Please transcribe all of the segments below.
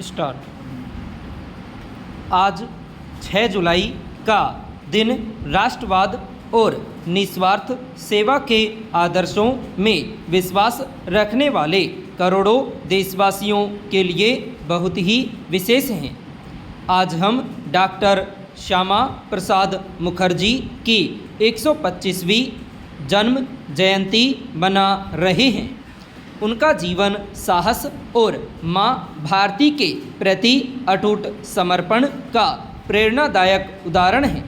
Start. आज 6 जुलाई का दिन राष्ट्रवाद और निस्वार्थ सेवा के आदर्शों में विश्वास रखने वाले करोड़ों देशवासियों के लिए बहुत ही विशेष हैं। आज हम डॉक्टर श्यामा प्रसाद मुखर्जी की 125वीं जन्म जयंती मना रहे हैं। उनका जीवन साहस और माँ भारती के प्रति अटूट समर्पण का प्रेरणादायक उदाहरण है।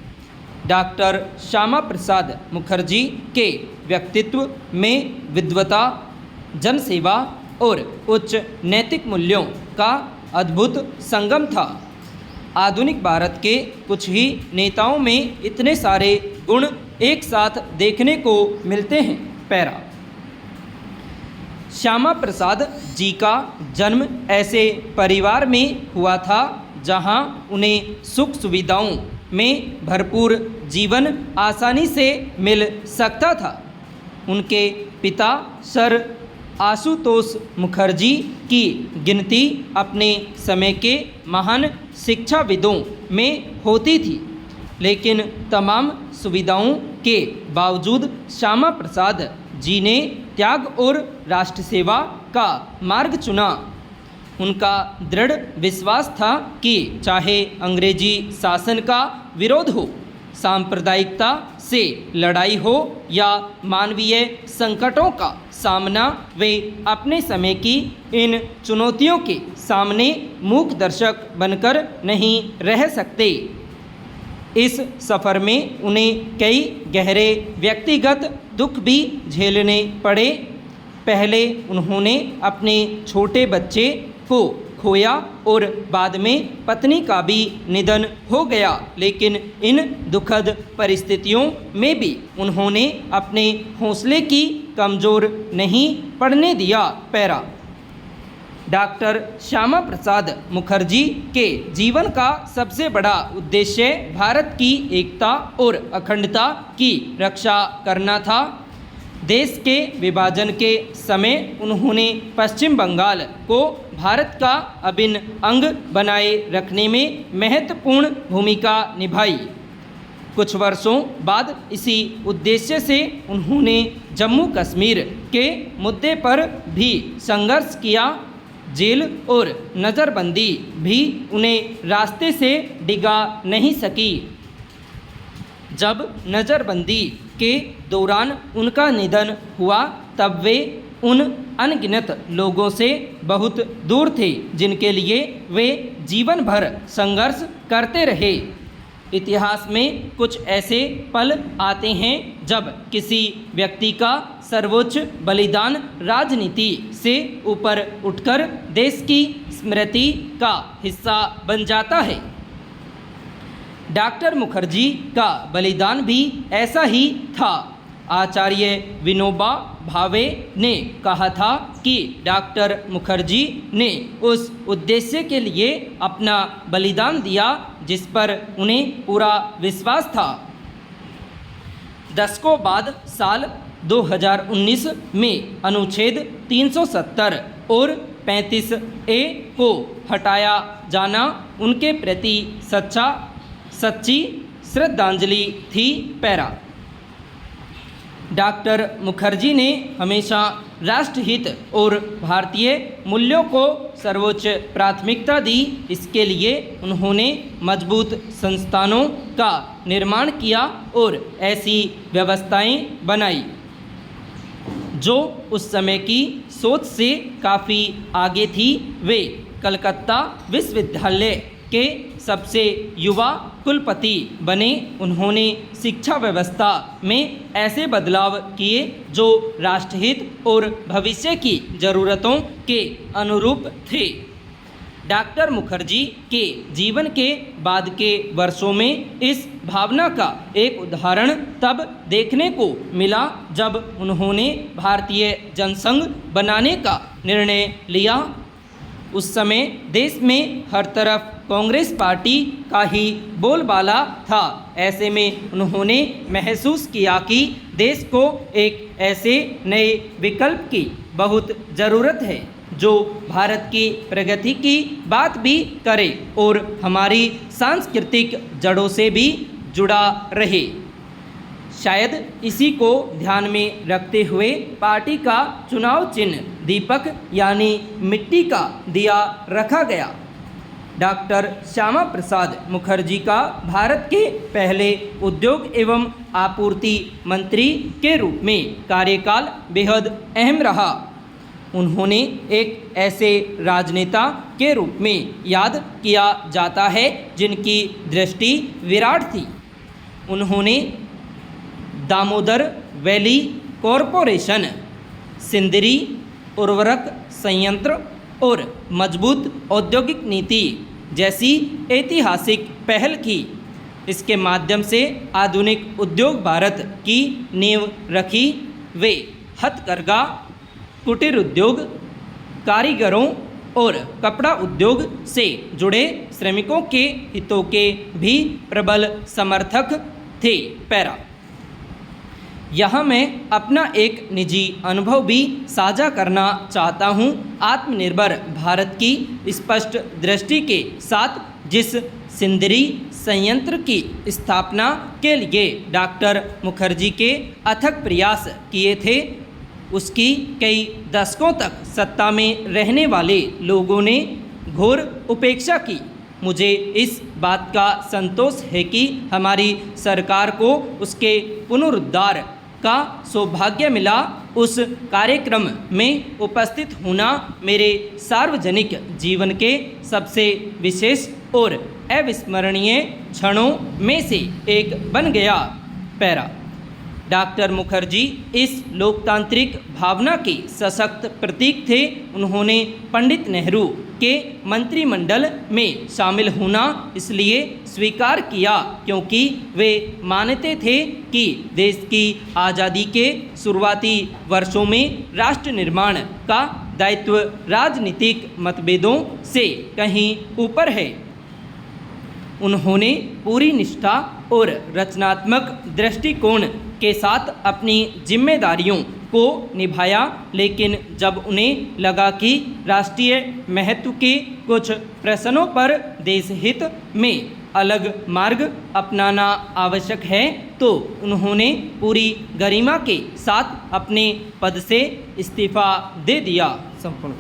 डॉक्टर श्यामा प्रसाद मुखर्जी के व्यक्तित्व में विद्वता, जनसेवा और उच्च नैतिक मूल्यों का अद्भुत संगम था। आधुनिक भारत के कुछ ही नेताओं में इतने सारे गुण एक साथ देखने को मिलते हैं। पैरा। श्यामा प्रसाद जी का जन्म ऐसे परिवार में हुआ था जहां उन्हें सुख सुविधाओं में भरपूर जीवन आसानी से मिल सकता था। उनके पिता सर आशुतोष मुखर्जी की गिनती अपने समय के महान शिक्षाविदों में होती थी, लेकिन तमाम सुविधाओं के बावजूद श्यामा प्रसाद जी ने त्याग और राष्ट्र सेवा का मार्ग चुना। उनका दृढ़ विश्वास था कि चाहे अंग्रेजी शासन का विरोध हो, सांप्रदायिकता से लड़ाई हो या मानवीय संकटों का सामना, वे अपने समय की इन चुनौतियों के सामने मूक दर्शक बनकर नहीं रह सकते। इस सफ़र में उन्हें कई गहरे व्यक्तिगत दुख भी झेलने पड़े। पहले उन्होंने अपने छोटे बच्चे को खोया और बाद में पत्नी का भी निधन हो गया, लेकिन इन दुखद परिस्थितियों में भी उन्होंने अपने हौसले की कमज़ोर नहीं पड़ने दिया। पैरा। डॉक्टर श्यामा प्रसाद मुखर्जी के जीवन का सबसे बड़ा उद्देश्य भारत की एकता और अखंडता की रक्षा करना था। देश के विभाजन के समय उन्होंने पश्चिम बंगाल को भारत का अभिन्न अंग बनाए रखने में महत्वपूर्ण भूमिका निभाई। कुछ वर्षों बाद इसी उद्देश्य से उन्होंने जम्मू कश्मीर के मुद्दे पर भी संघर्ष किया। जेल और नज़रबंदी भी उन्हें रास्ते से डिगा नहीं सकी। जब नज़रबंदी के दौरान उनका निधन हुआ तब वे उन अनगिनत लोगों से बहुत दूर थे जिनके लिए वे जीवन भर संघर्ष करते रहे। इतिहास में कुछ ऐसे पल आते हैं जब किसी व्यक्ति का सर्वोच्च बलिदान राजनीति से ऊपर उठकर देश की स्मृति का हिस्सा बन जाता है। डॉक्टर मुखर्जी का बलिदान भी ऐसा ही था। आचार्य विनोबा भावे ने कहा था कि डॉक्टर मुखर्जी ने उस उद्देश्य के लिए अपना बलिदान दिया जिस पर उन्हें पूरा विश्वास था। दशकों बाद साल 2019 में अनुच्छेद 370 और 35A को हटाया जाना उनके प्रति सच्ची श्रद्धांजलि थी। पैरा। डॉक्टर मुखर्जी ने हमेशा राष्ट्रहित और भारतीय मूल्यों को सर्वोच्च प्राथमिकता दी। इसके लिए उन्होंने मजबूत संस्थानों का निर्माण किया और ऐसी व्यवस्थाएं बनाई जो उस समय की सोच से काफ़ी आगे थी। वे कलकत्ता विश्वविद्यालय के सबसे युवा कुलपति बने। उन्होंने शिक्षा व्यवस्था में ऐसे बदलाव किए जो राष्ट्रहित और भविष्य की ज़रूरतों के अनुरूप थे। डॉक्टर मुखर्जी के जीवन के बाद के वर्षों में इस भावना का एक उदाहरण तब देखने को मिला जब उन्होंने भारतीय जनसंघ बनाने का निर्णय लिया। उस समय देश में हर तरफ कांग्रेस पार्टी का ही बोलबाला था। ऐसे में उन्होंने महसूस किया कि देश को एक ऐसे नए विकल्प की बहुत ज़रूरत है जो भारत की प्रगति की बात भी करे और हमारी सांस्कृतिक जड़ों से भी जुड़ा रहे। शायद इसी को ध्यान में रखते हुए पार्टी का चुनाव चिन्ह दीपक यानी मिट्टी का दिया रखा गया। डॉक्टर श्यामा प्रसाद मुखर्जी का भारत के पहले उद्योग एवं आपूर्ति मंत्री के रूप में कार्यकाल बेहद अहम रहा। उन्होंने एक ऐसे राजनेता के रूप में याद किया जाता है जिनकी दृष्टि विराट थी। उन्होंने दामोदर वैली कॉरपोरेशन, सिंदरी उर्वरक संयंत्र और मजबूत औद्योगिक नीति जैसी ऐतिहासिक पहल की। इसके माध्यम से आधुनिक उद्योग भारत की नींव रखी। वे हथकरघा, कुटीर उद्योग, कारीगरों और कपड़ा उद्योग से जुड़े श्रमिकों के हितों के भी प्रबल समर्थक थे। पैरा यहाँ मैं अपना एक निजी अनुभव भी साझा करना चाहता हूँ। आत्मनिर्भर भारत की स्पष्ट दृष्टि के साथ जिस सिंदरी संयंत्र की स्थापना के लिए डॉक्टर मुखर्जी के अथक प्रयास किए थे, उसकी कई दशकों तक सत्ता में रहने वाले लोगों ने घोर उपेक्षा की। मुझे इस बात का संतोष है कि हमारी सरकार को उसके पुनरुद्धार का सौभाग्य मिला। उस कार्यक्रम में उपस्थित होना मेरे सार्वजनिक जीवन के सबसे विशेष और अविस्मरणीय क्षणों में से एक बन गया। पैरा डॉक्टर मुखर्जी इस लोकतांत्रिक भावना के सशक्त प्रतीक थे। उन्होंने पंडित नेहरू के मंत्रिमंडल में शामिल होना इसलिए स्वीकार किया क्योंकि वे मानते थे कि देश की आज़ादी के शुरुआती वर्षों में राष्ट्र निर्माण का दायित्व राजनीतिक मतभेदों से कहीं ऊपर है। उन्होंने पूरी निष्ठा और रचनात्मक दृष्टिकोण के साथ अपनी जिम्मेदारियों को निभाया, लेकिन जब उन्हें लगा कि राष्ट्रीय महत्व के कुछ प्रश्नों पर देश हित में अलग मार्ग अपनाना आवश्यक है तो उन्होंने पूरी गरिमा के साथ अपने पद से इस्तीफा दे दिया। संपूर्ण